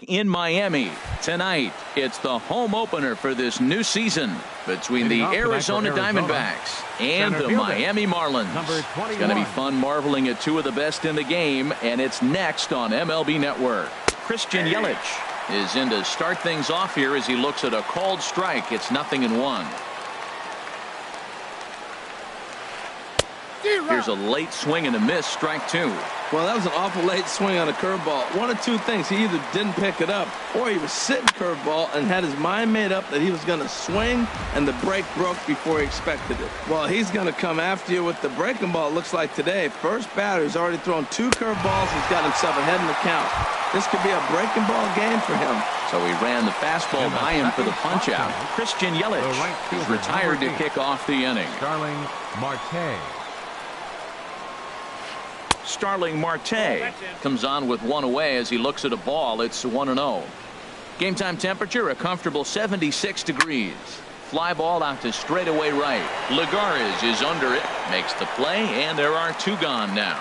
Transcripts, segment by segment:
back in Miami. Tonight, it's the home opener for this new season between the Arizona Diamondbacks and the Miami Marlins. It's going to be fun marveling at two of the best in the game, and it's next on MLB Network. Christian Yelich is in to start things off here as he looks at a called strike. It's 0-1. Here's a late swing and a miss, strike two. Well, that was an awful late swing on a curveball. One of two things. He either didn't pick it up or he was sitting curveball and had his mind made up that he was going to swing and the break broke before he expected it. Well, he's going to come after you with the breaking ball, it looks like today. First batter, he's already thrown two curveballs. He's got himself ahead in the count. This could be a breaking ball game for him. So he ran the fastball by him for the punch out. Christian Yelich is retired to kick off the inning. Starling Marte comes on with one away as he looks at a ball. It's 1-0. Game time temperature a comfortable 76 degrees. Fly ball out to straightaway right. Lagares is under it, makes the play, and there are two gone now.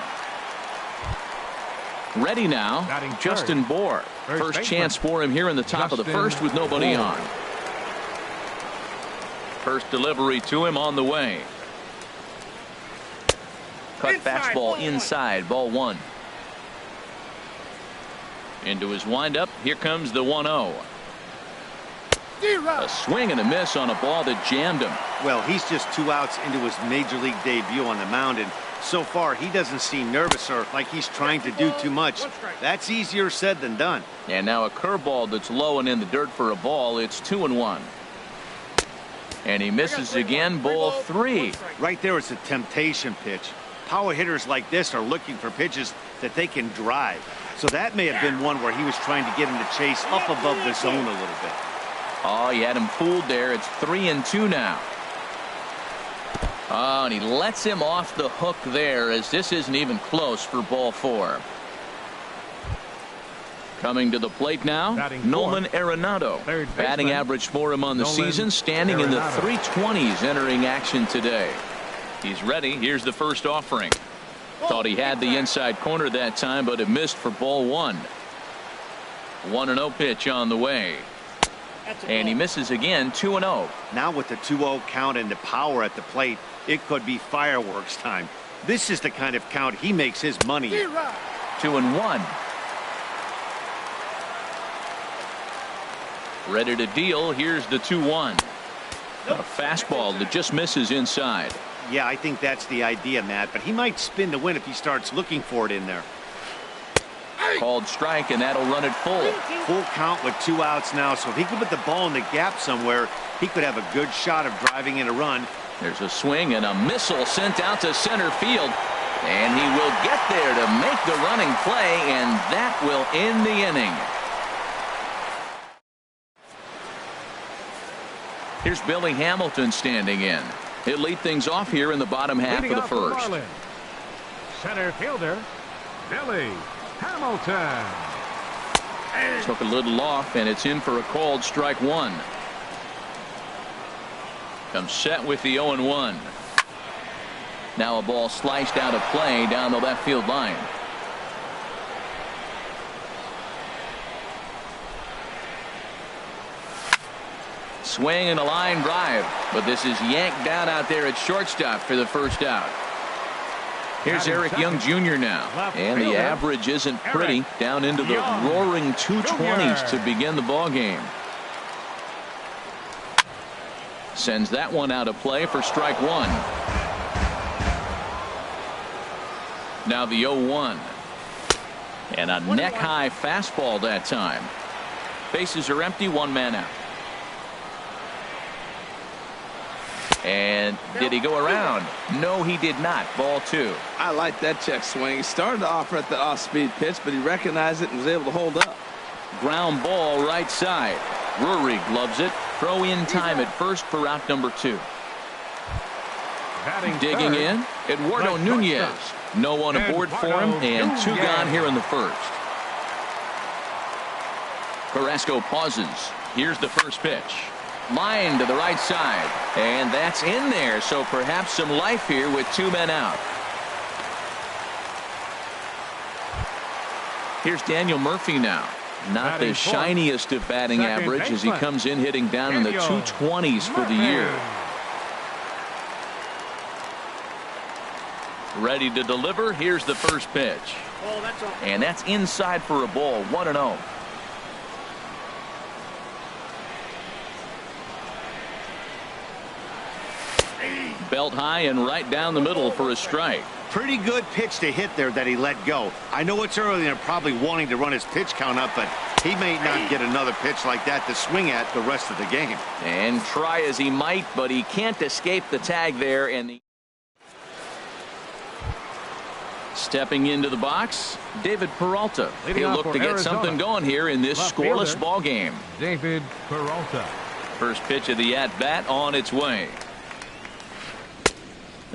Ready now, Justin Bour. First chance for him here in the top of the first with nobody on. First delivery to him on the way. Cut fastball inside, ball one. Into his windup, here comes the 1-0. A swing and a miss on a ball that jammed him. Well, he's just 2 outs into his major league debut on the mound, and so far he doesn't seem nervous or like he's trying to do too much. That's easier said than done. And now a curveball that's low and in the dirt for a ball. It's 2-1. And he misses again, ball three. Right there, it's a temptation pitch. Power hitters like this are looking for pitches that they can drive. So that may have been one where he was trying to get him to chase up above the zone a little bit. Oh, he had him fooled there. It's 3-2 now. Oh, and he lets him off the hook there as this isn't even close for ball four. Coming to the plate now, Nolan Arenado. Batting average for him on the season, standing in the 320s entering action today. He's ready. Here's the first offering. Thought he had the inside corner that time, but it missed for ball one. 1-0 pitch on the way. And he misses again, 2-0. Now with the 2-0 count and the power at the plate, it could be fireworks time. This is the kind of count he makes his money in. 2-1. Ready to deal. Here's the 2-1. A fastball that just misses inside. Yeah, I think that's the idea, Matt, but he might spin to win if he starts looking for it in there. Called strike, and that'll run it full. Full count with 2 outs now, so if he could put the ball in the gap somewhere, he could have a good shot of driving in a run. There's a swing and a missile sent out to center field, and he will get there to make the running play, and that will end the inning. Here's Billy Hamilton standing in. He'll lead things off here in the bottom half of the first. Center fielder, Billy Hamilton. Took a little off, and it's in for a called strike one. Comes set with the 0-1. Now a ball sliced out of play down the left field line. Swing and a line drive, but this is yanked down out there at shortstop for the first out. Here's Eric Young Jr. now, and the average isn't pretty, down into the roaring 220s to begin the ball game. Sends that one out of play for strike one. Now the 0-1, and a neck high fastball that time. Bases are empty, one man out. And did he go around? No, he did not. Ball two. I like that check swing. He started to offer at the off-speed pitch, but he recognized it and was able to hold up. Ground ball right side. Rurik gloves it. Throw in time at first for out number two. Digging in, Eduardo Nunez. No one aboard for him, and two gone here in the first. Carrasco pauses. Here's the first pitch. Line to the right side, and that's in there, so perhaps some life here with two men out. Here's Daniel Murphy now. Not the shiniest of batting average as he comes in hitting down in the 220s for the year. Ready to deliver. Here's the first pitch. And that's inside for a ball. 1-0. Belt high and right down the middle for a strike. Pretty good pitch to hit there that he let go. I know it's early and they're probably wanting to run his pitch count up, but he may not get another pitch like that to swing at the rest of the game. And try as he might, but he can't escape the tag there. And stepping into the box, David Peralta. He'll look to get something going here in this scoreless ball game. David Peralta. First pitch of the at-bat on its way.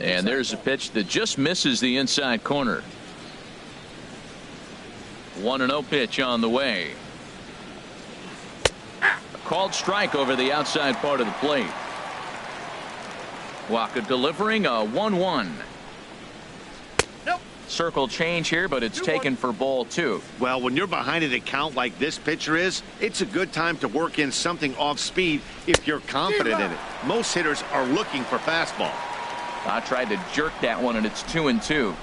And there's a pitch that just misses the inside corner. 1-0 pitch on the way. A called strike over the outside part of the plate. Waka delivering a 1-1. Circle change here, but it's taken for ball 2. Well, when you're behind an account like this pitcher is, it's a good time to work in something off speed if you're confident in it. Most hitters are looking for fastball. I tried to jerk that one, and it's 2-2.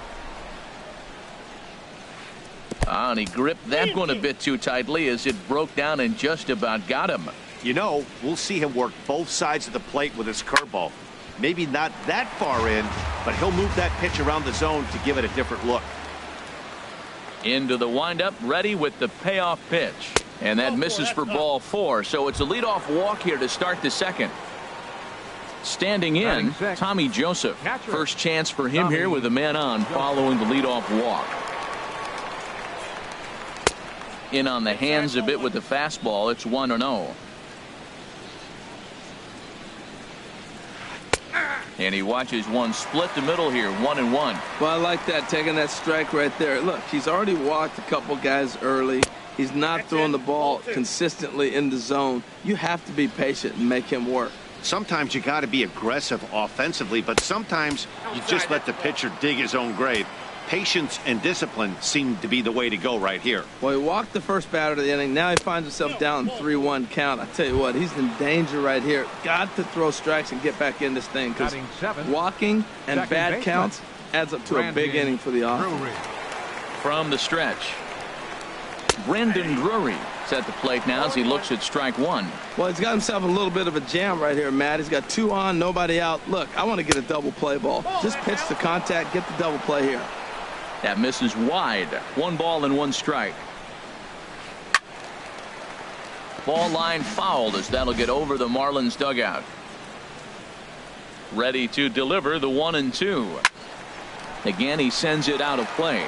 And he gripped that one a bit too tightly as it broke down and just about got him. You know, we'll see him work both sides of the plate with his curveball. Maybe not that far in, but he'll move that pitch around the zone to give it a different look. Into the windup, ready with the payoff pitch. And that misses for ball 4, so it's a leadoff walk here to start the second. Standing in, Tommy Joseph. First chance for him here with a man on following the leadoff walk. In on the hands a bit with the fastball. It's 1-0. And he watches one split the middle here. 1-1. Well, I like that, taking that strike right there. Look, he's already walked a couple guys early. He's not throwing the ball consistently in the zone. You have to be patient and make him work. Sometimes you got to be aggressive offensively, but sometimes you just let the pitcher dig his own grave. Patience and discipline seem to be the way to go right here. Well, he walked the first batter of the inning. Now he finds himself down 3-1 count. I tell you what, he's in danger right here. Got to throw strikes and get back in this thing, because walking and bad counts adds up to a big inning for the offense. From the stretch, Brandon Drury is at the plate now as he looks at strike 1. Well, he's got himself a little bit of a jam right here, Matt. He's got 2 on, nobody out. Look, I want to get a double play ball. Just pitch the contact, get the double play here. That misses wide. 1 ball and 1 strike. Ball line fouled as that'll get over the Marlins dugout. Ready to deliver the 1-2. Again, he sends it out of play.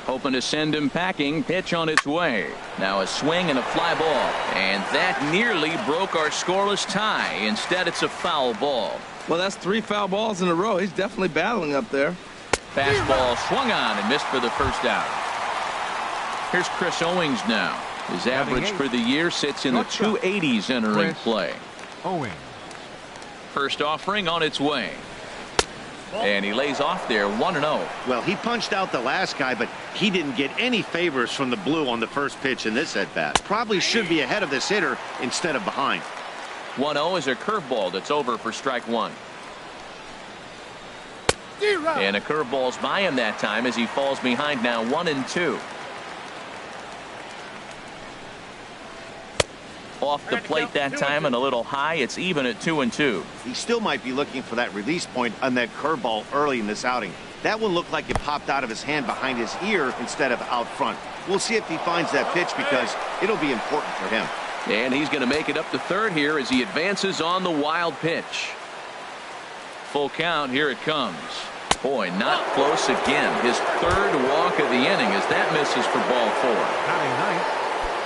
Hoping to send him packing. Pitch on its way. Now a swing and a fly ball. And that nearly broke our scoreless tie. Instead, it's a foul ball. Well, that's 3 foul balls in a row. He's definitely battling up there. Fastball swung on and missed for the first out. Here's Chris Owings now. His average for the year sits in the 280s entering play. Owings. First offering on its way. And he lays off there. 1-0. Well, he punched out the last guy, but he didn't get any favors from the blue on the first pitch in this at-bat. Probably should be ahead of this hitter instead of behind. 1-0 is a curveball that's over for strike 1. And a curveball's by him that time as he falls behind now. 1-2. Off the plate that time and a little high. It's even at 2-2. He still might be looking for that release point on that curveball early in this outing. That one looked like it popped out of his hand behind his ear instead of out front. We'll see if he finds that pitch because it'll be important for him. And he's going to make it up to third here as he advances on the wild pitch. Full count. Here it comes. Boy, not close again. His 3rd walk of the inning as that misses for ball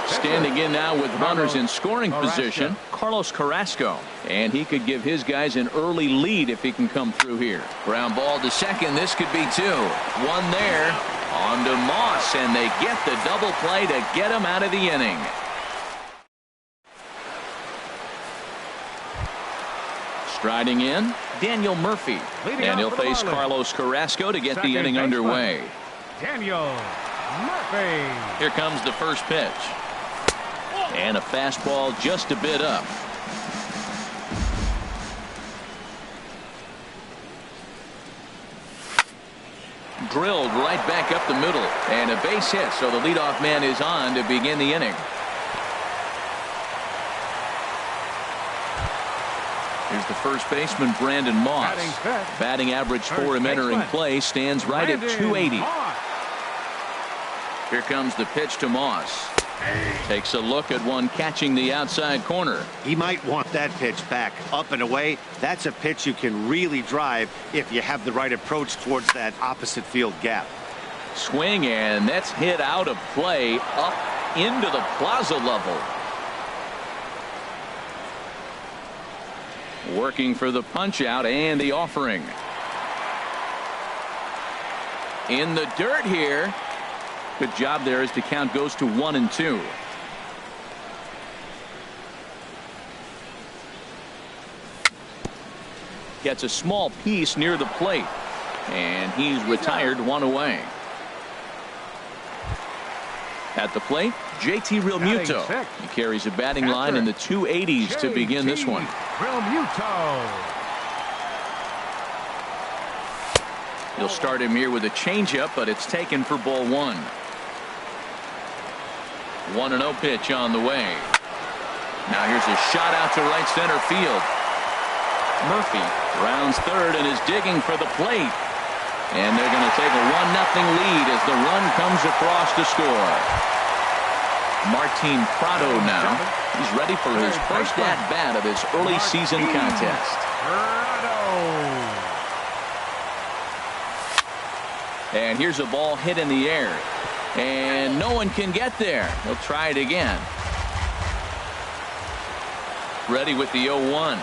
4. Standing in now with runners in scoring position, Carlos Carrasco. And he could give his guys an early lead if he can come through here. Ground ball to second. This could be 2. 1 there. On to Moss, and they get the double play to get him out of the inning. Striding in, Daniel Murphy. And he'll face Carlos Carrasco to get the inning underway. Daniel Murphy. Here comes the first pitch. And a fastball just a bit up. Drilled right back up the middle. And a base hit, so the leadoff man is on to begin the inning. Here's the first baseman, Brandon Moss. Batting average for him entering play stands right at 280. Here comes the pitch to Moss. Takes a look at one catching the outside corner. He might want that pitch back up and away. That's a pitch you can really drive if you have the right approach towards that opposite field gap. Swing, and that's hit out of play up into the plaza level. Working for the punch out and the offering. In the dirt here. Good job there as the count goes to 1-2. Gets a small piece near the plate. And he's retired, one away. At the plate, JT Realmuto. He carries a batting line in the 280s to begin this one. Realmuto. He'll start him here with a changeup, but it's taken for ball one. 1-0 pitch on the way. Now here's a shot out to right center field. Murphy rounds third and is digging for the plate. And they're going to take a 1-0 lead as the run comes across to score. Martin Prado now. He's ready for his first at-bat of this early season contest. And here's a ball hit in the air. And no one can get there. He'll try it again. Ready with the 0-1.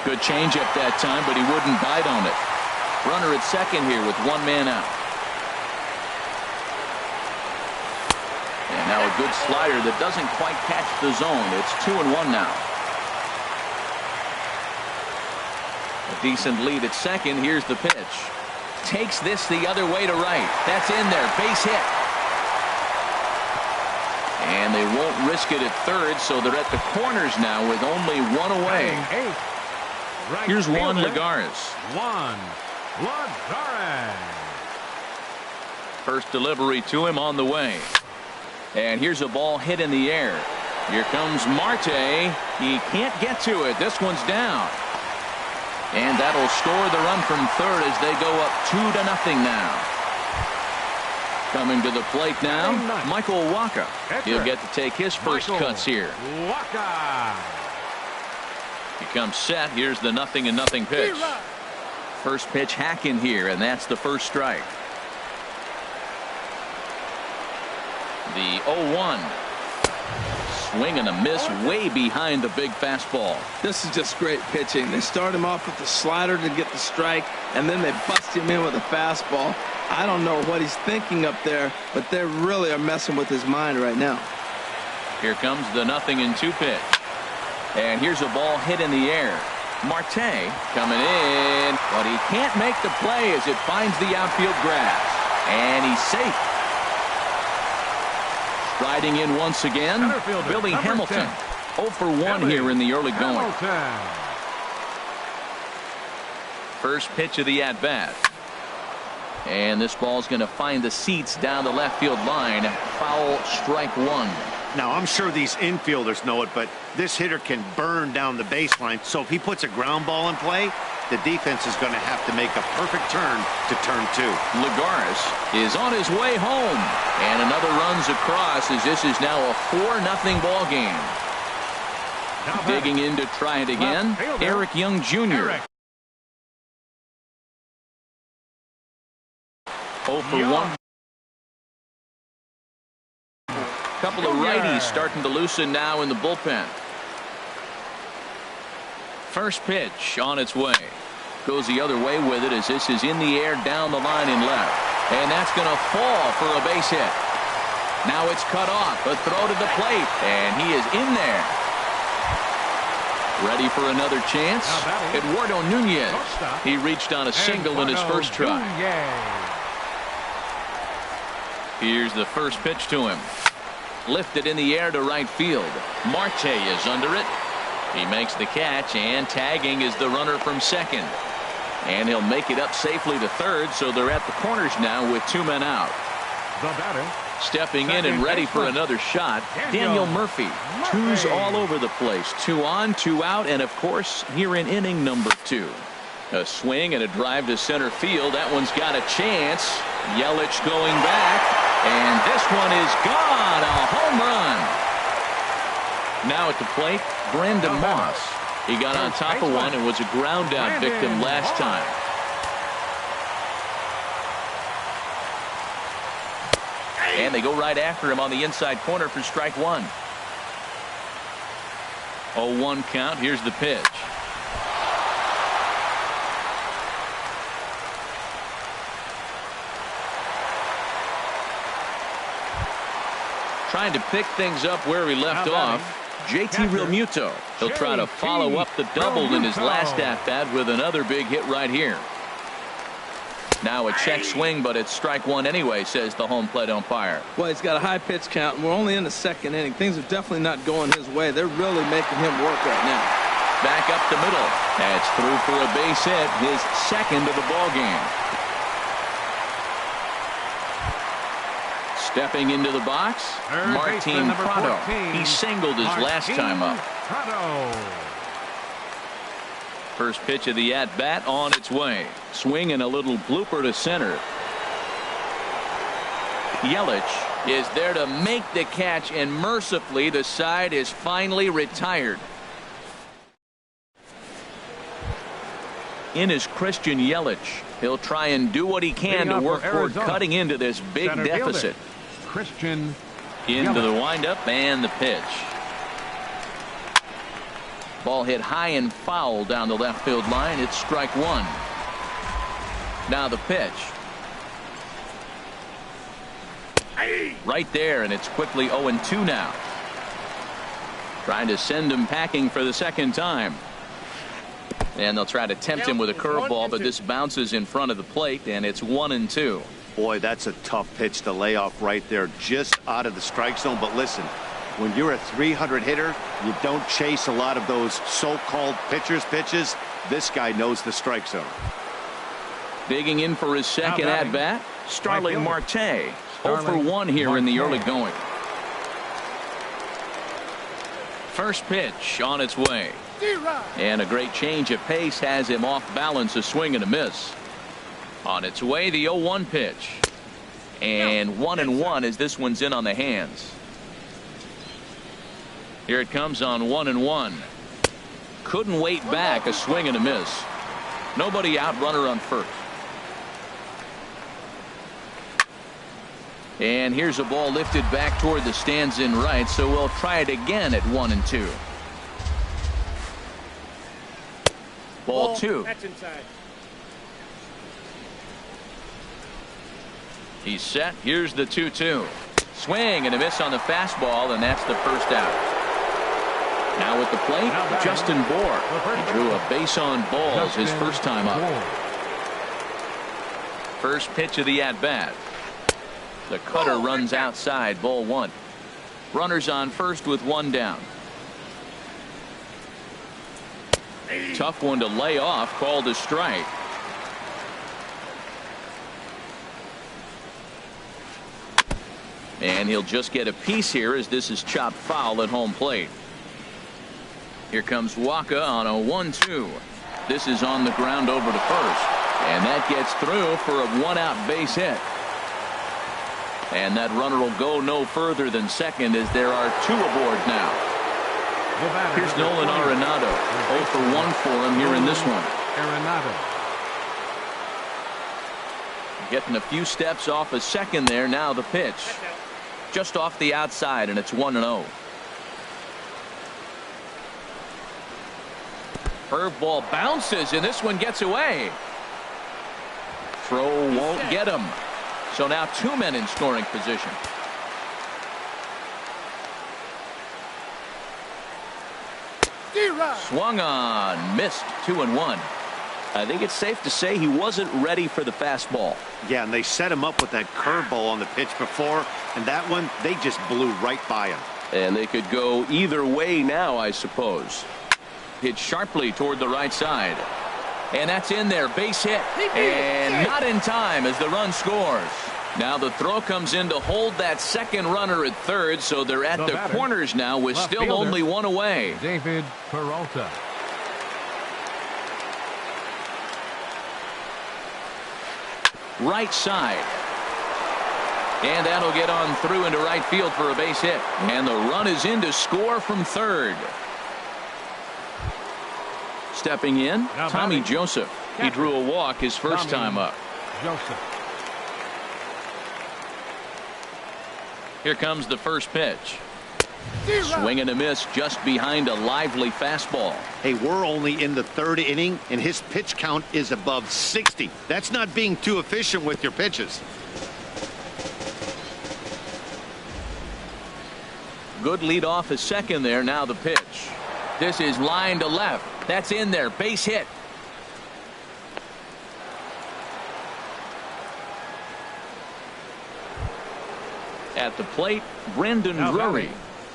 Good changeup that time, but he wouldn't bite on it. Runner at second here with one man out. And now a good slider that doesn't quite catch the zone. It's 2-1 now. A decent lead at second. Here's the pitch. Takes this the other way to right. That's in there. Base hit. And they won't risk it at third, so they're at the corners now with only one away. Here's Juan Lagares. First delivery to him on the way. And here's a ball hit in the air. Here comes Marte. He can't get to it. This one's down. And that'll score the run from third as they go up 2-0 now. Coming to the plate now, Michael Wacha. He'll get to take his first cuts here. He comes set. Here's the 0-0 pitch. First pitch hacking here, and that's the first strike. The 0-1. Swing and a miss way behind the big fastball. This is just great pitching. They start him off with the slider to get the strike, and then they bust him in with a fastball. I don't know what he's thinking up there, but they really are messing with his mind right now. Here comes the 0-2 pitch. And here's a ball hit in the air. Marte coming in, but he can't make the play as it finds the outfield grass. And he's safe. Striding in once again, Billy Hamilton. 0 for 1 here in the early going. First pitch of the at-bat. And this ball's going to find the seats down the left field line. Foul, strike one. Now, I'm sure these infielders know it, but this hitter can burn down the baseline. So if he puts a ground ball in play, the defense is going to have to make a perfect turn to turn two. Lagares is on his way home. And another runs across as this is now a 4-0 ball game. Digging in to try it again, Eric Young Jr. 0 for 1. Couple of righties starting to loosen now in the bullpen. First pitch on its way. Goes the other way with it as this is in the air down the line in left. And that's going to fall for a base hit. Now it's cut off. A throw to the plate. And he is in there. Ready for another chance. Eduardo Nunez. He reached on a single in his first try. Here's the first pitch to him. Lifted in the air to right field. Marte is under it. He makes the catch, and tagging is the runner from second. And he'll make it up safely to third, so they're at the corners now with 2 men out. The batter. Stepping in and ready for another shot, Daniel Murphy. Twos all over the place. 2 on, 2 out, and of course here in inning number 2. A swing and a drive to center field. That one's got a chance. Yelich going back, and this one is gone. A home run. Now at the plate, Brandon Moss. He got on top of one and was a ground out victim last time. And they go right after him on the inside corner for strike 1. 0-1 count. Here's the pitch. Trying to pick things up where he left off. JT Realmuto. He'll try to follow up the double in his last at-bat with another big hit right here. Now a check swing, but it's strike 1 anyway, says the home plate umpire. Well, he's got a high pitch count, and we're only in the second inning. Things are definitely not going his way. They're really making him work right now. Back up the middle. That's through for a base hit, his second of the ball game. Stepping into the box, Martin Prado. He singled his last time up. First pitch of the at-bat on its way. Swing and a little blooper to center. Yelich is there to make the catch, and mercifully the side is finally retired. In is Christian Yelich. He'll try and do what he can to work toward cutting into this big deficit. Christian into the windup and the pitch. Ball hit high and foul down the left field line. It's strike 1. Now the pitch. Right there, and it's quickly 0-2 now. Trying to send him packing for the second time. And they'll try to tempt him with a curveball, but this bounces in front of the plate, and it's 1-2. Boy, that's a tough pitch to lay off right there, just out of the strike zone. But listen, when you're a 300 hitter, you don't chase a lot of those so-called pitcher's pitches. This guy knows the strike zone. Digging in for his second at-bat, Starling Marte. 0 for 1 here in the early going. First pitch on its way. And a great change of pace has him off balance, a swing and a miss. On its way, the 0-1 pitch. And 1-1 as this one's in on the hands. Here it comes on 1-1. Couldn't wait back, a swing and a miss. Nobody out, runner on first. And here's a ball lifted back toward the stands in right, so we'll try it again at 1-2. Ball 2. That's inside. He's set. Here's the 2-2. Swing and a miss on the fastball, and that's the first out. Now at the plate, Justin Bour. He drew a base on balls his first time up. First pitch of the at-bat. The cutter runs outside, ball 1. Runners on first with 1 down. Tough one to lay off, called a strike. And he'll just get a piece here as this is chopped foul at home plate. Here comes Waka on a 1-2. This is on the ground over to first. And that gets through for a 1-out base hit. And that runner will go no further than second as there are 2 aboard now. Here's Nolan Arenado. 0 for 1 for him here in this one. Getting a few steps off a second there. Now the pitch. Just off the outside, and it's 1-0. Curveball bounces, and this one gets away. Throw won't get him. So now 2 men in scoring position. Swung on, missed. 2-1. I think it's safe to say he wasn't ready for the fastball. Yeah, and they set him up with that curveball on the pitch before, and that one, they just blew right by him. And they could go either way now, I suppose. Hit sharply toward the right side. And that's in there, base hit. And not in time as the run scores. Now the throw comes in to hold that second runner at third, so they're at the corners now with still only one away. David Peralta. Right side. And that'll get on through into right field for a base hit. And the run is in to score from third. Stepping in, Tommy Joseph. He drew a walk his first time up. Joseph. Here comes the first pitch. Swing and a miss just behind a lively fastball. Hey, we're only in the third inning, and his pitch count is above 60. That's not being too efficient with your pitches. Good lead off his second there. Now the pitch. This is line to left. That's in there. Base hit. At the plate, Brendan Drury.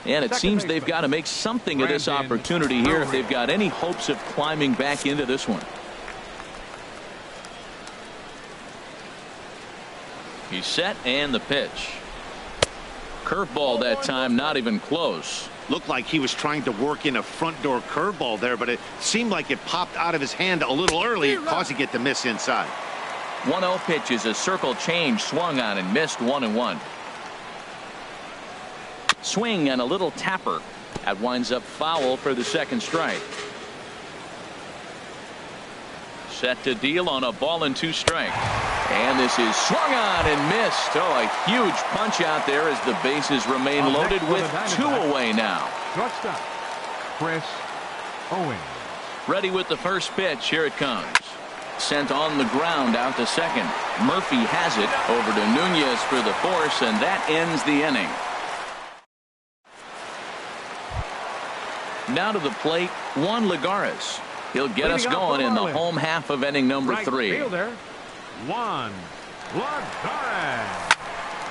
And it seems they've got to make something of this opportunity here if they've got any hopes of climbing back into this one. He's set and the pitch. Curveball that time, not even close. Looked like he was trying to work in a front door curveball there, but it seemed like it popped out of his hand a little early, causing it to miss inside. 1-0 pitch is a circle change, swung on and missed 1-1. Swing and a little tapper. That winds up foul for the second strike. Set to deal on a ball and 2 strikes. And this is swung on and missed. Oh, a huge punch out there as the bases remain loaded with 2 away now. Shortstop, Chris Owings. Ready with the first pitch. Here it comes. Sent on the ground out to second. Murphy has it over to Nunez for the force, and that ends the inning. Now to the plate, Juan Lagares. He'll get us going in the home half of inning number 3. Fielder, Juan Lagares.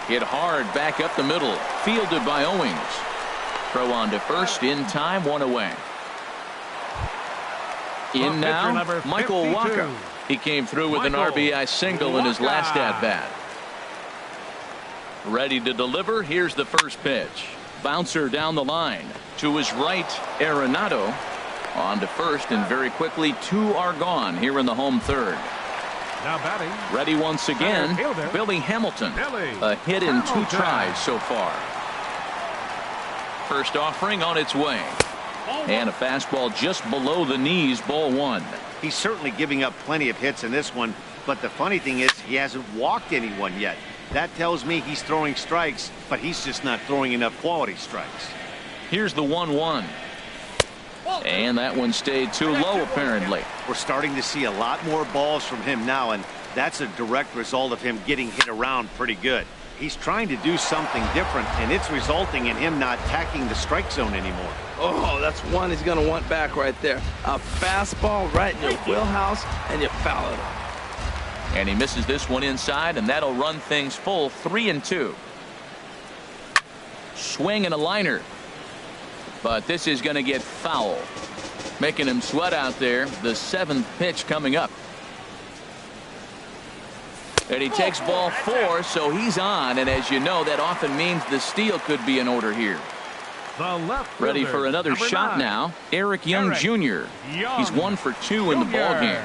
Hit hard back up the middle. Fielded by Owings. Throw on to first in time, 1 away. In now, Michael Wacha. He came through with an RBI single in his last at-bat. Ready to deliver. Here's the first pitch. Bouncer down the line. To his right, Arenado. On to first, and very quickly 2 are gone here in the home third. Now batting. Ready once again, Billy Hamilton. A hit in 2 tries so far. First offering on its way. And a fastball just below the knees, ball 1. He's certainly giving up plenty of hits in this one, but the funny thing is he hasn't walked anyone yet. That tells me he's throwing strikes, but he's just not throwing enough quality strikes. Here's the 1-1. And that one stayed too low, apparently. We're starting to see a lot more balls from him now, and that's a direct result of him getting hit around pretty good. He's trying to do something different, and it's resulting in him not attacking the strike zone anymore. Oh, that's one he's going to want back right there. A fastball right in your wheelhouse, and you foul it off. And he misses this one inside, and that'll run things full, 3-2. Swing and a liner. But this is going to get foul. Making him sweat out there. The 7th pitch coming up. And he takes ball 4, so he's on. And as you know, that often means the steal could be in order here. Ready for another shot now. Eric Young Jr. He's 1 for 2 in the ballgame.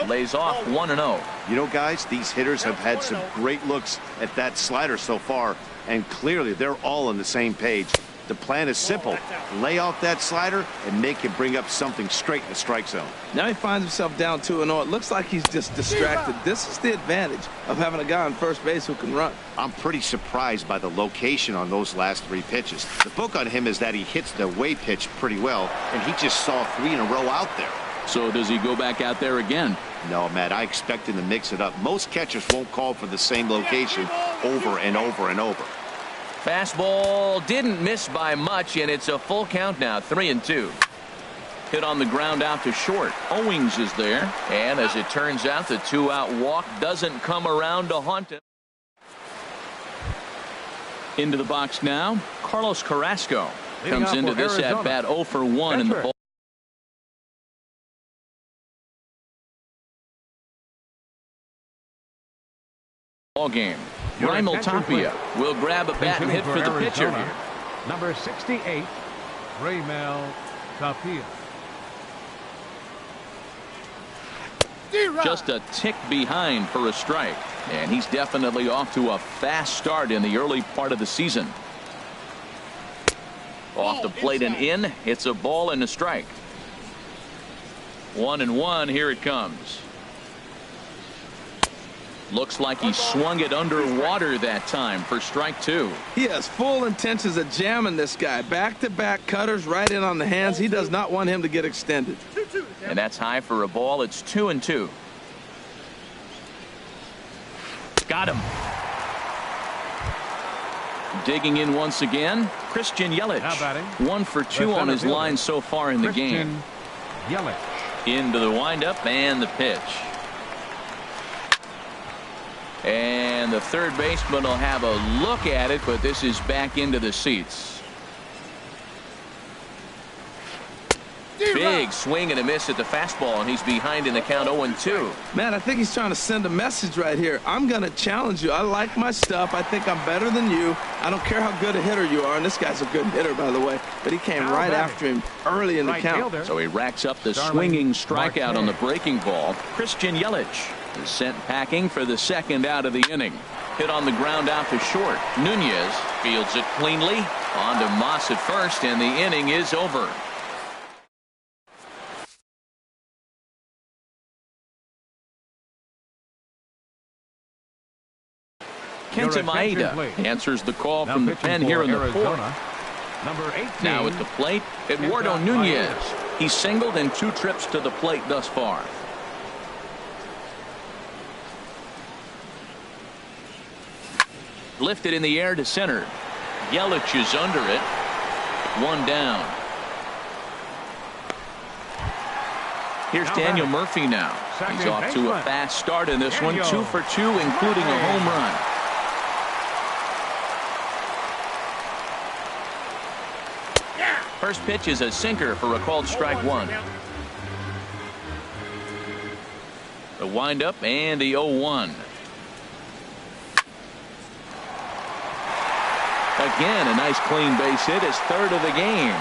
Lays off 1-0. You know, guys, these hitters have had some great looks at that slider so far, and clearly they're all on the same page. The plan is simple. Lay off that slider and make him bring up something straight in the strike zone. Now he finds himself down 2-0. It looks like he's just distracted. This is the advantage of having a guy on first base who can run. I'm pretty surprised by the location on those last 3 pitches. The book on him is that he hits the away pitch pretty well, and he just saw 3 in a row out there. So does he go back out there again? No, Matt, I expect him to mix it up. Most catchers won't call for the same location over and over and over. Fastball didn't miss by much, and it's a full count now, 3-2. Hit on the ground out to short. Owings is there. And as it turns out, the 2-out walk doesn't come around to haunt him. Into the box now, Carlos Carrasco comes into this at bat 0 for 1 in the ball game. Raimel Tapia will grab a bat and hit for the pitcher here. Number 68, Raimel Tapia. Just a tick behind for a strike. And he's definitely off to a fast start in the early part of the season. Off the plate and in. It's a ball and a strike. 1-1. Here it comes. Looks like he swung it underwater that time for strike 2. He has full intentions of jamming this guy. Back-to-back cutters right in on the hands. He does not want him to get extended. And that's high for a ball. It's 2-2. Got him. Digging in once again, Christian Yelich. 1 for 2 on his line so far in the game. Yelich. Into the windup and the pitch. And the third baseman will have a look at it, but this is back into the seats. Big swing and a miss at the fastball, and he's behind in the count 0-2. Man, I think he's trying to send a message right here. I'm going to challenge you. I like my stuff. I think I'm better than you. I don't care how good a hitter you are, and this guy's a good hitter, by the way, but he came right after him early in the count. So he racks up the swinging strikeout on the breaking ball. Christian Yelich is sent packing for the second out of the inning. Hit on the ground out to short. Nunez fields it cleanly. On to Moss at first, and the inning is over. Kenta Maeda answers the call from the pen here in the fourth. Number 18. Now at the plate, Eduardo Nunez. He's singled in 2 trips to the plate thus far. Lifted in the air to center. Yelich is under it. 1 down. Here's Daniel Murphy now. He's off to a fast start in this one. 2 for 2, including a home run. First pitch is a sinker for a called strike 1. The windup and the 0-1. Again, a nice clean base hit, his third of the game.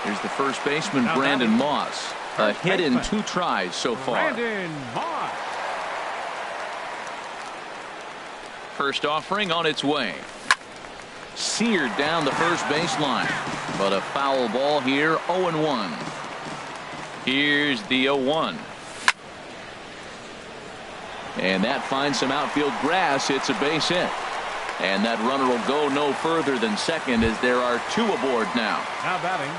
Here's the first baseman, Brandon Moss. A hit in 2 tries so far. Brandon Moss. First offering on its way. Seared down the first baseline, but a foul ball here. 0-1. Here's the 0-1. And that finds some outfield grass. It's a base hit. And that runner will go no further than second as there are 2 aboard now. Now batting.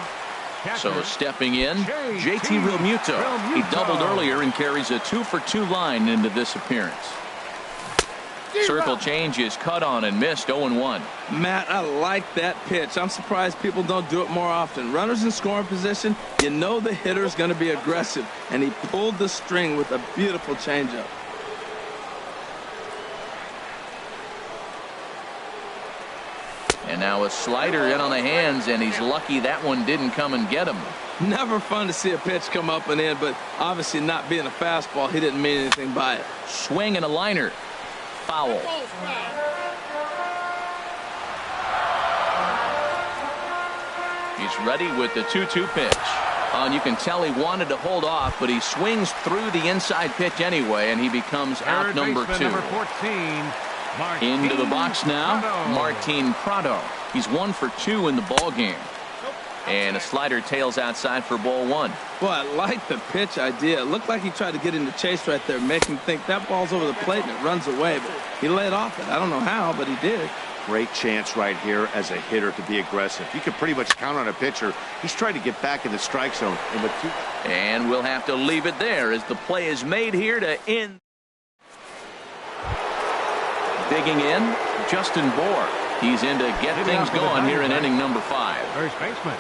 So stepping in, JT Realmuto. He doubled earlier and carries a 2 for 2 line into this appearance. Circle change is cut on and missed. 0-1. Matt, I like that pitch. I'm surprised people don't do it more often. Runners in scoring position, you know the hitter's going to be aggressive, and he pulled the string with a beautiful changeup. And now a slider in on the hands, and he's lucky that one didn't come and get him. Never fun to see a pitch come up and in, but obviously not being a fastball, he didn't mean anything by it. Swing and a liner. Foul. He's ready with the 2-2 pitch. And you can tell he wanted to hold off, but he swings through the inside pitch anyway, and he becomes out number 2. Number 14. Into the box now, Martin Prado. He's 1 for 2 in the ball game. And a slider tails outside for ball 1. Boy, I like the pitch idea. It looked like he tried to get into chase right there, make him think that ball's over the plate and it runs away. But he laid off it. I don't know how, but he did. Great chance right here as a hitter to be aggressive. You can pretty much count on a pitcher. He's trying to get back in the strike zone. And we'll have to leave it there as the play is made here to end. Digging in, Justin Bohr. He's in to get things going here in inning number 5. First baseman,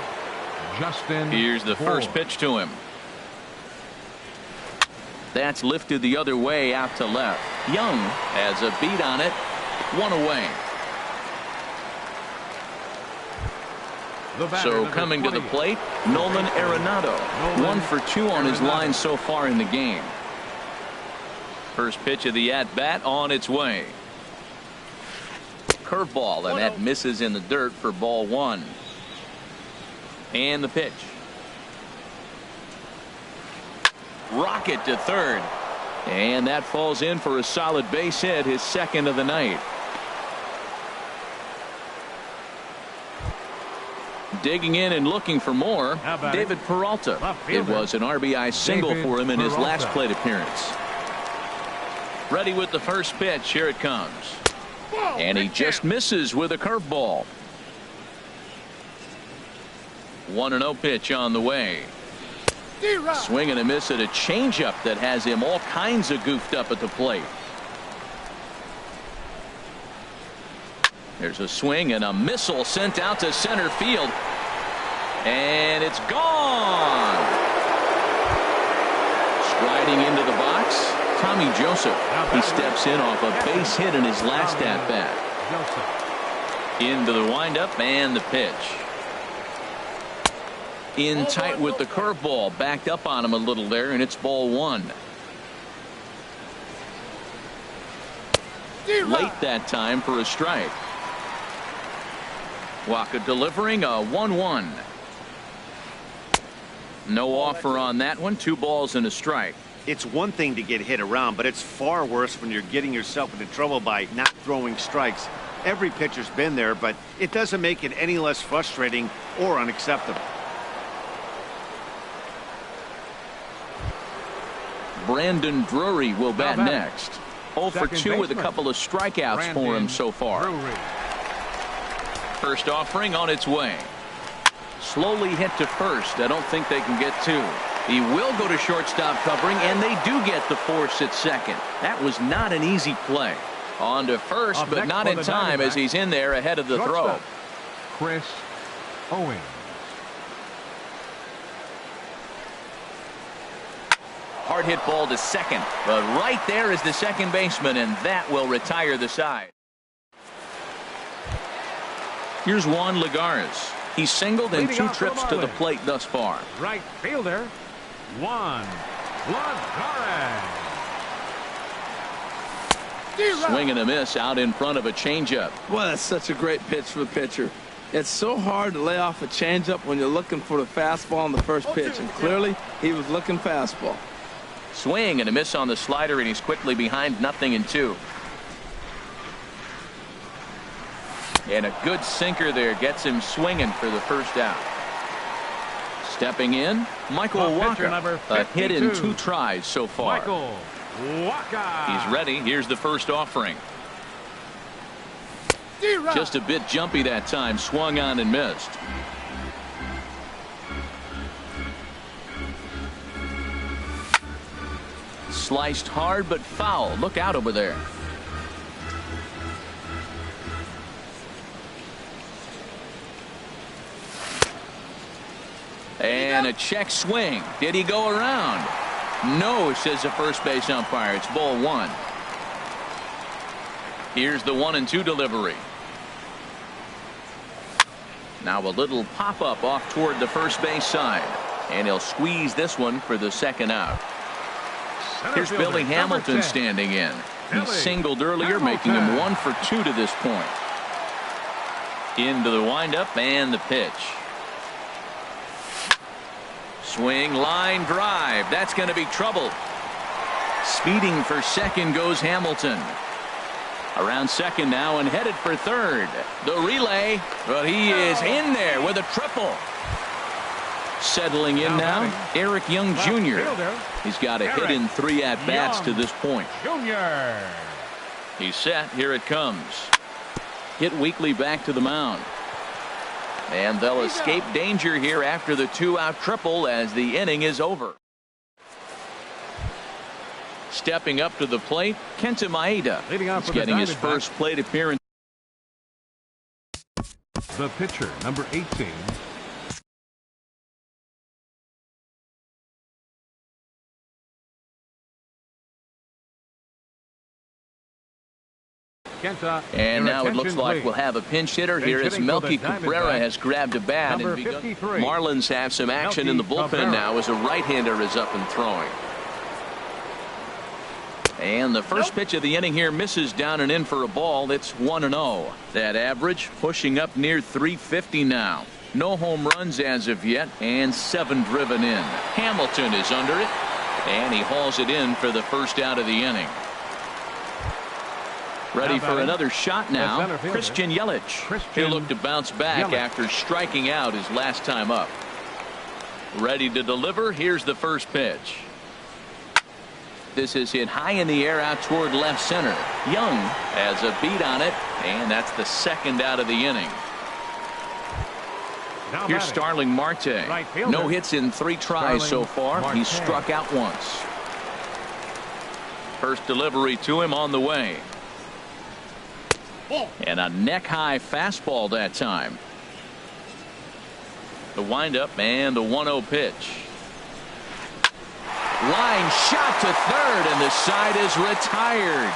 Justin. Here's the first pitch to him. That's lifted the other way out to left. Young has a beat on it. 1 away. So coming to the plate, Nolan Arenado. 1 for 2 on his line so far in the game. First pitch of the at-bat on its way. Curveball, and that misses in the dirt for ball 1. And the pitch. Rocket to third. And that falls in for a solid base hit, his second of the night. Digging in and looking for more, David Peralta. It was an RBI single for him in his last plate appearance. Ready with the first pitch. Here it comes. And he just misses with a curveball. 1-0 pitch on the way. Swing and a miss at a changeup that has him all kinds of goofed up at the plate. There's a swing and a missile sent out to center field. And it's gone. Striding into the box, Tommy Joseph. He steps in off a base hit in his last at-bat. Into the windup and the pitch. In tight with the curveball. Backed up on him a little there, and it's ball 1. Late that time for a strike. Waka delivering a 1-1. No offer on that one. 2 balls and a strike. It's one thing to get hit around, but it's far worse when you're getting yourself into trouble by not throwing strikes. Every pitcher's been there, but it doesn't make it any less frustrating or unacceptable. Brandon Drury will bat next. 0 for 2 with a couple of strikeouts for him so far. First offering on its way. Slowly hit to first. I don't think they can get 2. He will go to shortstop covering, and they do get the force at second. That was not an easy play. On to first, but not in time as he's in there ahead of the throw. Chris Owings. Hard hit ball to second, but right there is the second baseman, and that will retire the side. Here's Juan Lagares. He's singled in 2 trips to the plate thus far. Right fielder, Juan Lagares. Swing and a miss out in front of a changeup. Well, that's such a great pitch for the pitcher. It's so hard to lay off a changeup when you're looking for the fastball on the first pitch, and clearly he was looking fastball. Swing and a miss on the slider, and he's quickly behind 0-2. And a good sinker there gets him swinging for the first out. Stepping in, Michael Waka. A hit in 2 tries so far. Michael Waka. He's ready. Here's the first offering. Just a bit jumpy that time. Swung on and missed. Sliced hard but foul. Look out over there. And a check swing. Did he go around? No, says the first base umpire. It's ball 1. Here's the 1-2 delivery. Now a little pop-up off toward the first base side. And he'll squeeze this one for the second out. Here's Billy Hamilton standing in. He singled earlier, making him 1 for 2 to this point. Into the windup and the pitch. Swing, line drive. That's going to be trouble. Speeding for second goes Hamilton. Around second now and headed for third. The relay, but he is in there with a triple. Settling in now, Eric Young Jr. He's got a hit in 3 at-bats to this point. Junior. He's set. Here it comes. Hit weakly back to the mound. And they'll escape danger here after the 2-out triple as the inning is over. Stepping up to the plate, Kenta Maeda. Leading off He's for the getting his Diamondbacks. first plate appearance. The pitcher, number 18. Kenta, And your now it looks attention, like please. we'll have a pinch hitter here as Pinch hitting for Melky the Cabrera Diamondbacks, has grabbed a bat. number And begun. 53. Marlins have some action in the Melky bullpen Cabrera. now as a right-hander is up and throwing. And the first pitch of the inning here misses down and in for a ball. It's 1-0. That average pushing up near 350 now. No home runs as of yet, and 7 driven in. Hamilton is under it, and he hauls it in for the first out of the inning. Ready for another shot now. Christian Yelich. He'll look to bounce back after striking out his last time up. Ready to deliver. Here's the first pitch. This is hit high in the air out toward left center. Young has a beat on it, and that's the second out of the inning. Now Here's batting. Starling Marte. Right fielder. No hits in 3 tries so Starling far. He's Marte. struck out once. First delivery to him on the way. And a neck-high fastball that time. The windup and the 1-0 pitch. Line shot to third, and the side is retired.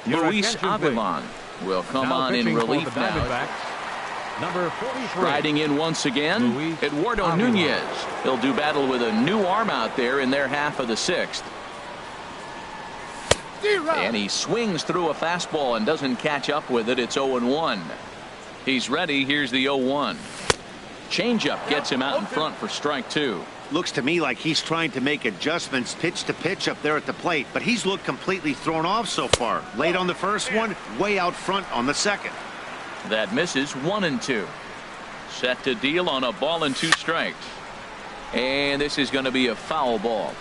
Your Luis attention, please. Avilan will come Now on in pitching for the relief now. Diamondbacks, number 43. Riding in once again, Luis Eduardo Avilan. Nunez. He'll do battle with a new arm out there in their half of the 6th. And he swings through a fastball and doesn't catch up with it. It's 0-1. He's ready. Here's the 0-1. Changeup gets him out in front for strike 2. Looks to me like he's trying to make adjustments pitch to pitch up there at the plate, but he's looked completely thrown off so far. Late on the first one, way out front on the second. That misses 1-2. Set to deal on a ball and 2 strikes. And this is going to be a foul ball.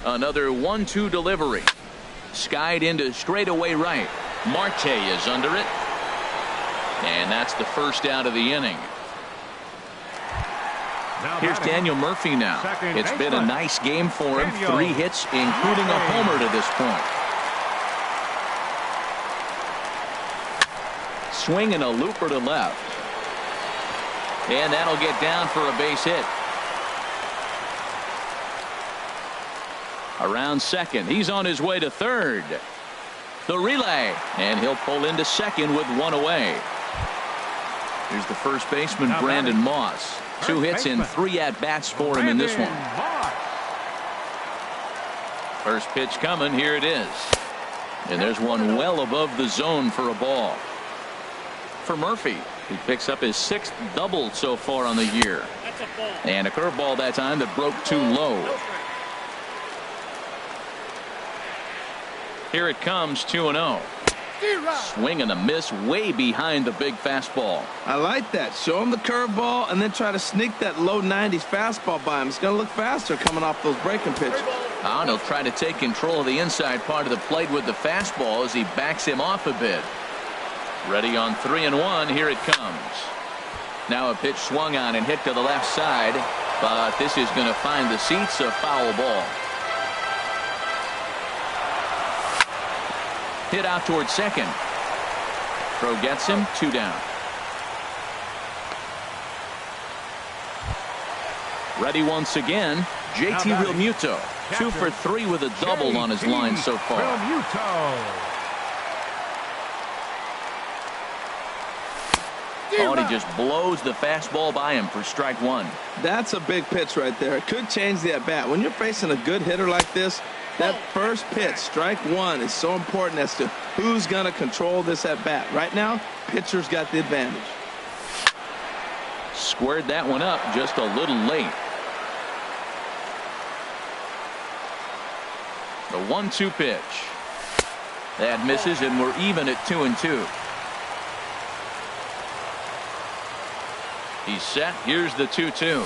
Another 1-2 delivery. Skied into straightaway right. Marte is under it. And that's the first out of the inning. Now Here's batting. Daniel Murphy now. Second It's been a baseman. nice game for him. Daniel 3 hits, including a homer to this point. Swing and a looper to left. And that'll get down for a base hit. Around second. He's on his way to third. The relay. And he'll pull into second with 1 away. Here's the first baseman, Now Brandon batting. Moss. 2 First hits and baseman. 3 at-bats for him in this one. Brandon Moss. First pitch coming. Here it is. And there's one well above the zone for a ball. For Murphy, he picks up his 6th double so far on the year. And a curveball that time that broke too low. Here it comes, 2-0. Swing and a miss way behind the big fastball. I like that. Show him the curveball and then try to sneak that low 90s fastball by him. It's going to look faster coming off those breaking pitches. And he'll try to take control of the inside part of the plate with the fastball as he backs him off a bit. Ready on 3-1. Here it comes. Now a pitch swung on and hit to the left side, but this is going to find the seats. A foul ball. Hit out towards second. Throw gets him. 2 down. Ready once again. JT Now batting. Realmuto. 2 for 3 with a double on his line so far. Realmuto. Oh, and he just blows the fastball by him for strike 1. That's a big pitch right there. It could change the at-bat. When you're facing a good hitter like this, that first pitch, strike 1, is so important as to who's going to control this at-bat. Right now, pitcher's got the advantage. Squared that one up just a little late. The 1-2 pitch. That misses, and we're even at 2-2. He's set. Here's the 2-2.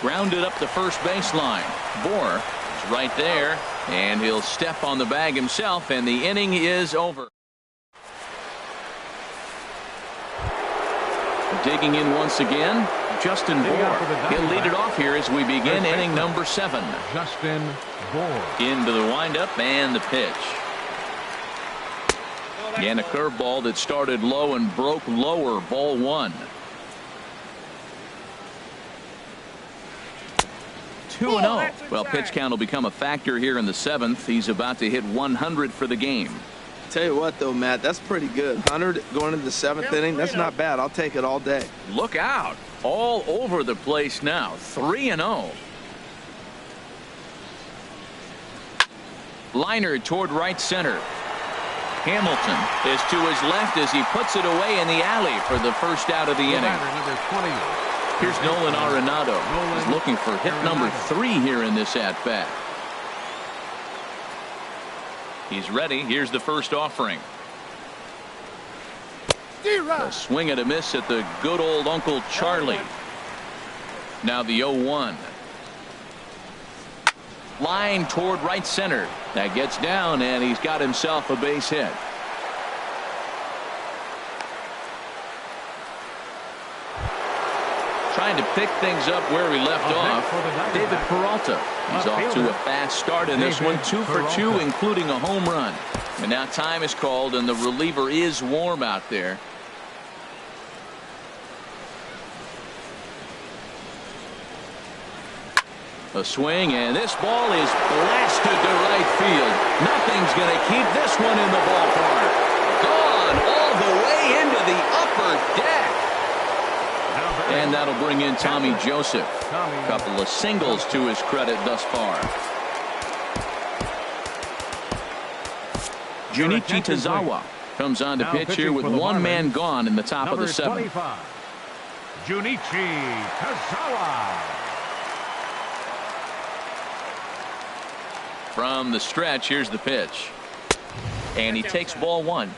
Grounded up the first baseline. Bohr is right there, and he'll step on the bag himself, and the inning is over. Digging in once again, Justin Bour. He'll lead it off here as we begin inning number 7. Justin Bour. Into the windup and the pitch. And a curveball that started low and broke lower, ball 1. 2-0. Well, pitch count will become a factor here in the 7th. He's about to hit 100 for the game. Tell you what, though, Matt, that's pretty good. 100 going into the 7th inning. That's not bad. I'll take it all day. Look out. All over the place now. 3-0. Liner toward right center. Hamilton is to his left as he puts it away in the alley for the first out of the inning. Number 20. Here's Nolan Arenado. He's looking for hit number 3 here in this at-bat. He's ready. Here's the first offering. A swing and a miss at the good old Uncle Charlie. Now the 0-1. Line toward right center. That gets down, and he's got himself a base hit. Trying to pick things up where we left off. David Peralta. He's off to a fast start in this one. 2 for 2, including a home run. And now time is called, and the reliever is warm out there. A swing, and this ball is blasted to right field. Nothing's going to keep this one in the ballpark. Gone all the way into the upper deck. And that'll bring in Tommy Joseph. A couple of singles to his credit thus far. Junichi Tazawa comes on to pitch here with one man gone in the top of the 7th. Junichi Tazawa. From the stretch, here's the pitch. And he takes ball 1.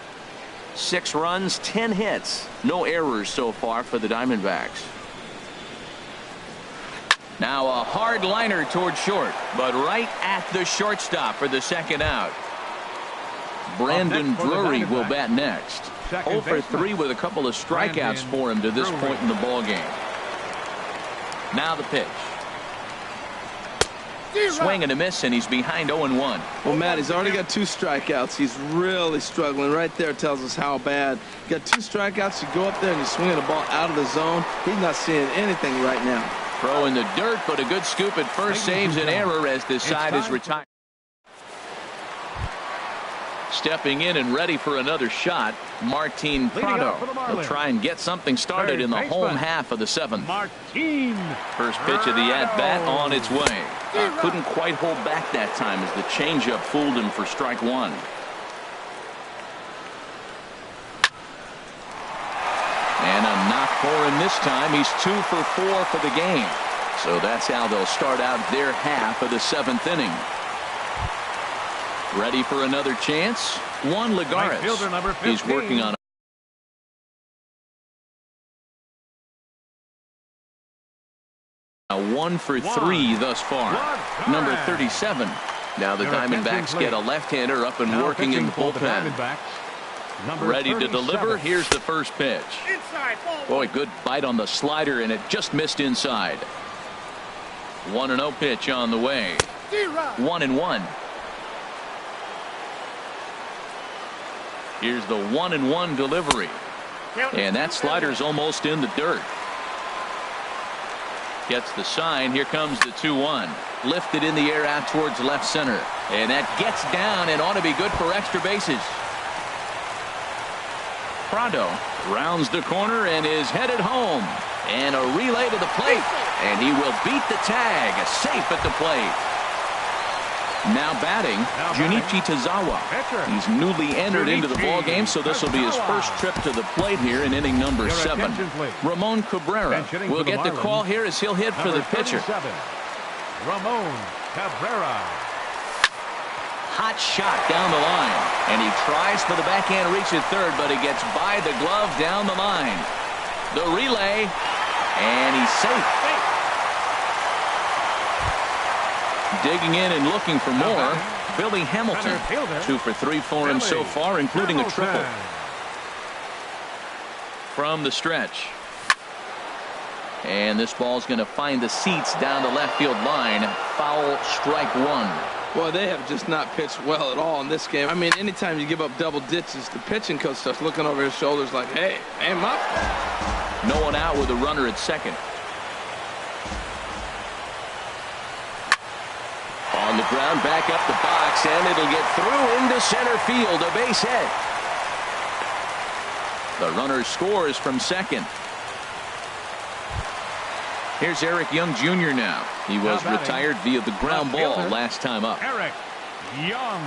6 runs, 10 hits. No errors so far for the Diamondbacks. Now a hard liner toward short, but right at the shortstop for the second out. Brandon Drury will bat next. 0 for 3 with a couple of strikeouts for him to this point in the ballgame. Now the pitch. Swing and a miss, and he's behind 0-1. Well, Matt, he's already got 2 strikeouts. He's really struggling. Right there tells us how bad. You got 2 strikeouts. You go up there and you swing the ball out of the zone. He's not seeing anything right now. Throw in the dirt, but a good scoop at first saves an error as this side is retired. Stepping in and ready for another shot, Martin Prado. He'll try and get something started in the home half of the 7th. First pitch of the at-bat on its way. Couldn't quite hold back that time as the changeup fooled him for strike 1. And a knock for him this time. He's 2 for 4 for the game. So that's how they'll start out their half of the 7th inning. Ready for another chance? Juan Lagares. He's working on a 1 for 3 thus far. Number 37. Now the Diamondbacks get a left-hander up and working in the bullpen. Ready to deliver. Here's the first pitch. Boy, good bite on the slider, and it just missed inside. 1-0 pitch on the way. 1-1. Here's the 1-1 delivery. And that slider's almost in the dirt. Gets the sign. Here comes the 2-1. Lifted in the air out towards left center. And that gets down and ought to be good for extra bases. Prado rounds the corner and is headed home. And a relay to the plate. And he will beat the tag. Safe at the plate. Now batting, Junichi Tazawa. He's newly entered into the ballgame, so this will be his first trip to the plate here in inning number 7. Ramon Cabrera will get the call here as he'll hit for the pitcher. Ramon Cabrera. Hot shot down the line, and he tries for the backhand reach at third, but he gets by the glove down the line. The relay, and he's safe. Digging in and looking for more. Billy Hamilton. 2 for 3 for him so far, including a triple. From the stretch. And this ball's going to find the seats down the left field line. Foul, strike one. Well, they have just not pitched well at all in this game. I mean, anytime you give up double ditches, the pitching coach starts looking over his shoulders like, hey, aim up. No one out with a runner at second. On the ground, back up the box, and it'll get through into center field. A base hit. The runner scores from second. Here's Eric Young Jr. now. He was retired via the ground ball last time up. Eric Young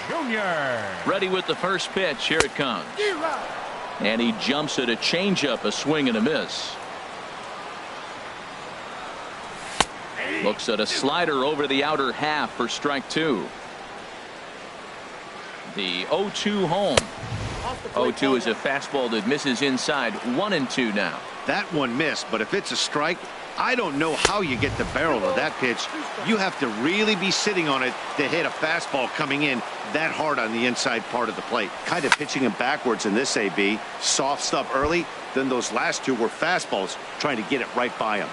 Jr. Ready with the first pitch. Here it comes. And he jumps at a changeup, a swing and a miss. Looks at a slider over the outer half for strike two. The 0-2 home. 0-2 is a fastball that misses inside. 1-2 now. That one missed, but if it's a strike, I don't know how you get the barrel of that pitch. You have to really be sitting on it to hit a fastball coming in that hard on the inside part of the plate. Kind of pitching him backwards in this AB. Soft stuff early, then those last two were fastballs trying to get it right by him.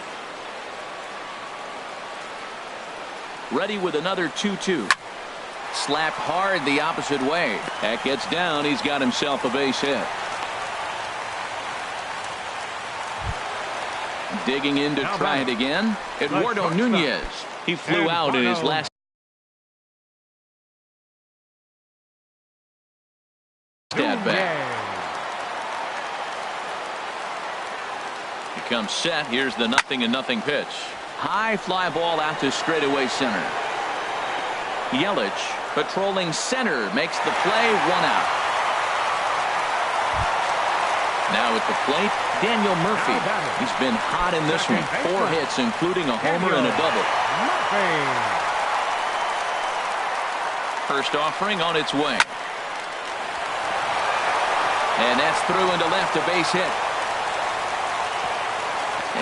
Ready with another 2-2. Slapped hard the opposite way. That gets down. He's got himself a base hit. Digging in to try it again. Eduardo Nunez. He flew out in his last at bat. He comes set. Here's the 0-0 pitch. High fly ball out to straightaway center. Yelich patrolling center makes the play. 1 out. Now at the plate, Daniel Murphy. He's been hot in this one. 4 hits, including a homer and a double. First offering on its way. And that's through into left, a base hit.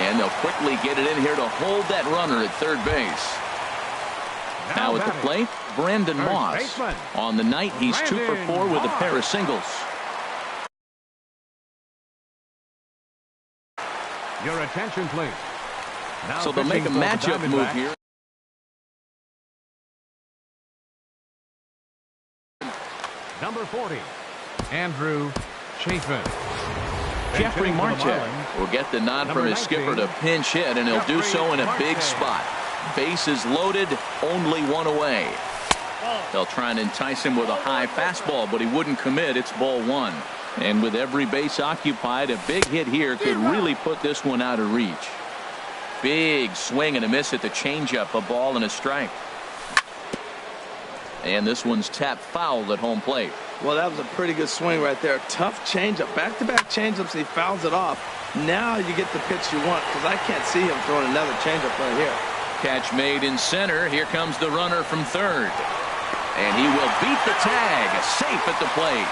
And they'll quickly get it in here to hold that runner at third base. Now at the plate, Brandon Moss. On the night, he's 2 for 4 with a pair of singles. Your attention, please. Now so they'll make a matchup move here. Number 40, Andrew Chafin. Jeffrey Marte will get the nod from his skipper to pinch hit, and he'll do so in a big spot. Bases loaded, only 1 away. They'll try and entice him with a high fastball, but he wouldn't commit. It's ball 1. And with every base occupied, a big hit here could really put this one out of reach. Big swing and a miss at the changeup, a ball and a strike. And this one's tapped foul at home plate. Well, that was a pretty good swing right there. Tough changeup. Back-to-back changeups, and he fouls it off. Now you get the pitch you want, because I can't see him throwing another changeup right here. Catch made in center. Here comes the runner from third. And he will beat the tag. Safe at the plate.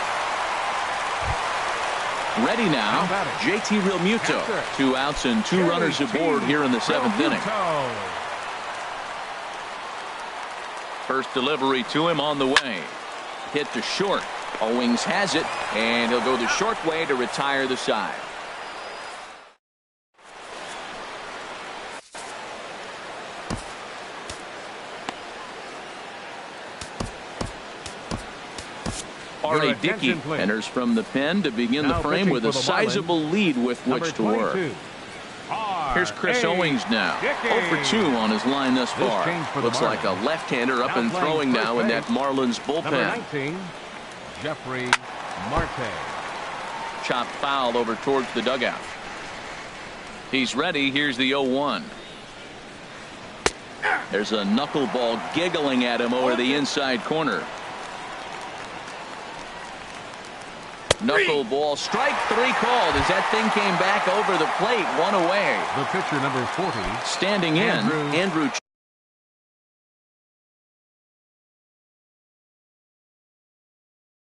Ready now, JT Realmuto. 2 outs and 2 runners aboard here in the 7th inning. First delivery to him on the way. Hit to short. Owings has it, and he'll go the short way to retire the side. R.A. Dickey enters from the pen to begin the frame with a sizable lead with which to work. Here's Chris Owings now. 0 for 2 on his line thus far. Looks like a left-hander up and throwing now in that Marlins bullpen. Jeffrey Marte. Chopped foul over towards the dugout. He's ready. Here's the 0-1. There's a knuckleball giggling at him over the inside corner. Knuckleball, strike 3 called as that thing came back over the plate. 1 away. The pitcher, number 40. Standing in, Andrew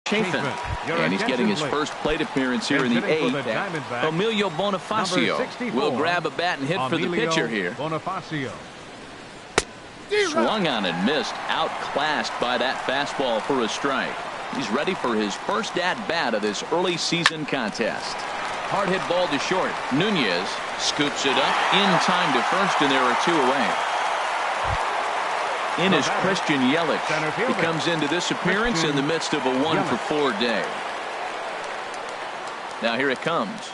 Chafin. And he's getting his first plate appearance here in the 8th. Emilio Bonifacio will grab a bat and hit for the pitcher here. Bonifacio. swung on and missed. Outclassed by that fastball for a strike. He's ready for his first at-bat of this early season contest. Hard hit ball to short. Nunez scoops it up in time to first, and there are two away. In is Christian Yelich. He comes into this appearance in the midst of a 1-for-4 day. Now here it comes.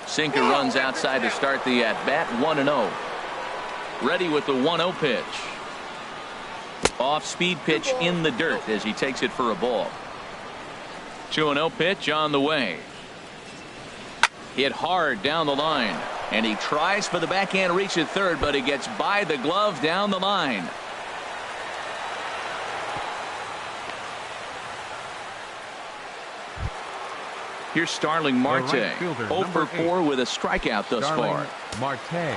Sinker runs outside to start the at-bat. 1-0. Ready with the 1-0 pitch. Off-speed pitch in the dirt as he takes it for a ball. 2-0 pitch on the way. Hit hard down the line. And he tries for the backhand reach at third, but he gets by the glove down the line. Here's Starling Marte. 0 for 4 with a strikeout thus far. Marte.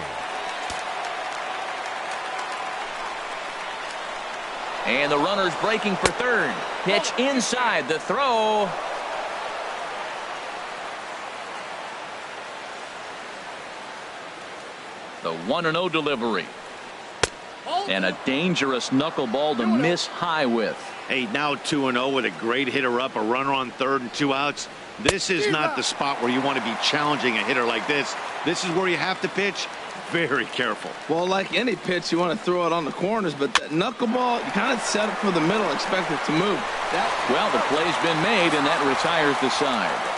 And the runner's breaking for third. Pitch inside. The throw. The 1-0 delivery. And a dangerous knuckleball to miss high with. Hey, now 2-0 with a great hitter up, a runner on third and 2 outs. This is not the spot where you want to be challenging a hitter like this. This is where you have to pitch very careful. Well, like any pitch, you want to throw it on the corners, but that knuckleball, you kind of set it for the middle, expect it to move. Well, the play's been made, and that retires the side.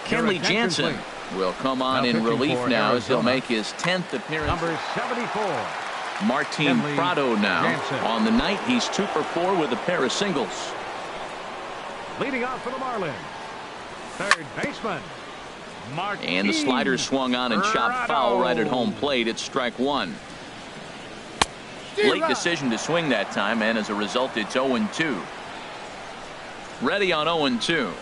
Kenley Jansen will come on in relief now as he'll make his 10th appearance. Number 74. Martin Prado now. On the night, he's 2 for 4 with a pair of singles. Leading off for the Marlins, third baseman, Martin. And the slider swung on and chopped foul right at home plate. It's strike one. Late decision to swing that time, and as a result, it's 0-2. Ready on 0-2.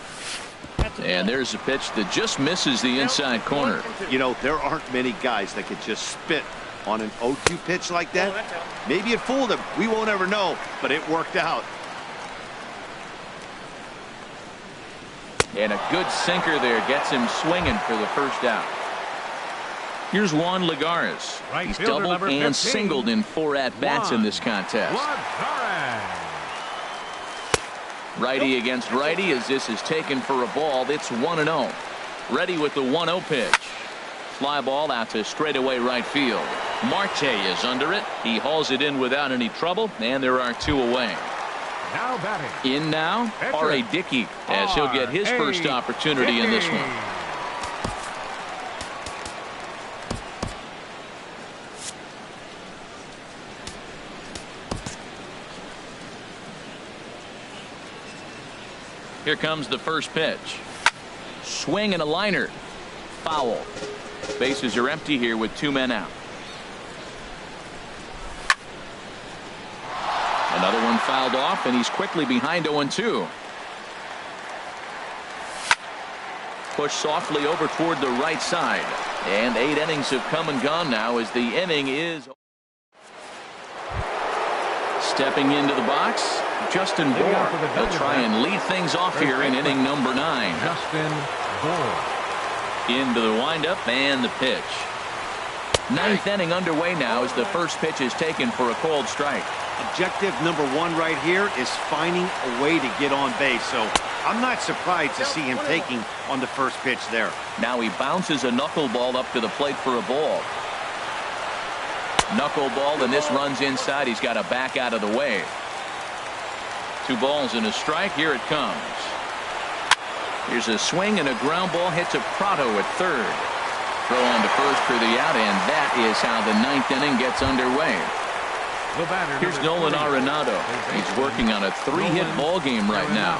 And there's a pitch that just misses the inside corner. You know, there aren't many guys that could just spit on an 0-2 pitch like that. Maybe it fooled him. We won't ever know, but it worked out. And a good sinker there gets him swinging for the first out. Here's Juan Lagares. He's doubled and singled in 4 at-bats in this contest. Righty against righty as this is taken for a ball. It's 1-0. Ready with the 1-0 pitch. Fly ball out to straightaway right field. Marte is under it. He hauls it in without any trouble, and there are 2 away. Now batting. In now, R.A. Dickey, as he'll get his first opportunity in this one. Here comes the first pitch. Swing and a liner. Foul. Bases are empty here with 2 men out. Another one fouled off, and he's quickly behind 0-2. Push softly over toward the right side. And 8 innings have come and gone now as the inning is. Stepping into the box, Justin Bour. He'll try and lead things off here in inning number 9. Justin Bour. Into the windup and the pitch. 9th inning underway now as the first pitch is taken for a called strike. Objective number 1 right here is finding a way to get on base. So I'm not surprised to see him taking on the first pitch there. Now he bounces a knuckleball up to the plate for a ball. Knuckleball, and this runs inside. He's got to back out of the way. 2 balls and a strike. Here it comes. Here's a swing and a ground ball hit to Prado at third. Throw on to first for the out, and that is how the 9th inning gets underway. Here's Nolan Arenado. He's working on a 3-hit ball game right now.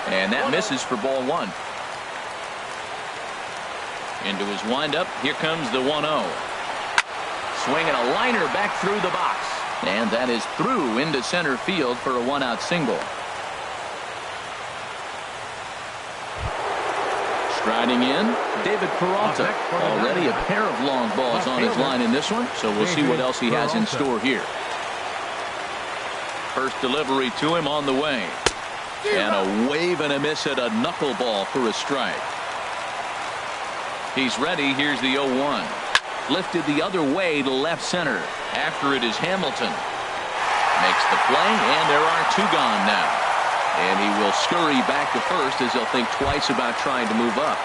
And that misses for ball 1. Into his windup. Here comes the 1-0. Swinging a liner back through the box. And that is through into center field for a 1-out single. Striding in, David Peralta. Already a pair of long balls on his line in this one, so we'll see what else he has in store here. First delivery to him on the way. And a wave and a miss at a knuckleball for a strike. He's ready. Here's the 0-1. Lifted the other way to left center. After it is Hamilton. Makes the play, and there are two gone now. And he will scurry back to first as he'll think twice about trying to move up.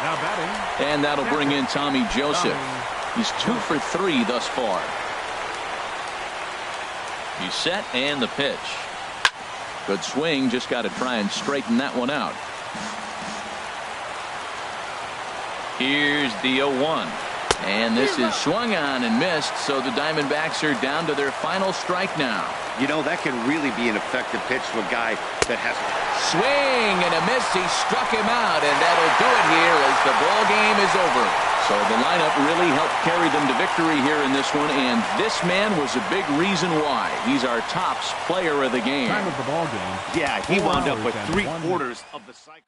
Now batting. And that'll bring in Tommy Joseph. He's 2 for 3 thus far. He's set, and the pitch. Good swing, just got to try and straighten that one out. Here's the 0-1. And this is swung on and missed, so the Diamondbacks are down to their final strike now. You know, that can really be an effective pitch to a guy that has swing and a miss. He struck him out, and that'll do it here as the ball game is over. So the lineup really helped carry them to victory here in this one, and this man was a big reason why. He's our tops player of the game. Time of the ball game. Yeah, he wound up with 3/4 of the cycle.